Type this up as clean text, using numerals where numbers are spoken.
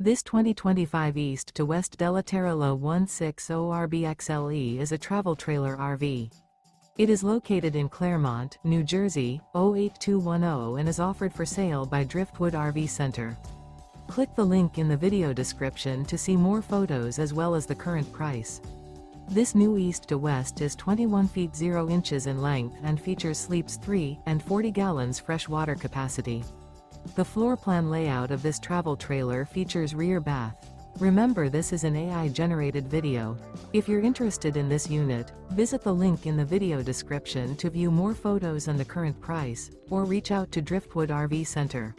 This 2025 East to West Della Terra 160RBXLE is a travel trailer RV. It is located in Clermont, New Jersey, 08210 and is offered for sale by Driftwood RV Center. Click the link in the video description to see more photos as well as the current price. This new East to West is 21 feet 0 inches in length and features sleeps 3 and 40 gallons fresh water capacity. The floor plan layout of this travel trailer features rear bath. Remember, this is an AI-generated video. If you're interested in this unit, visit the link in the video description to view more photos and the current price, or reach out to Driftwood RV Center.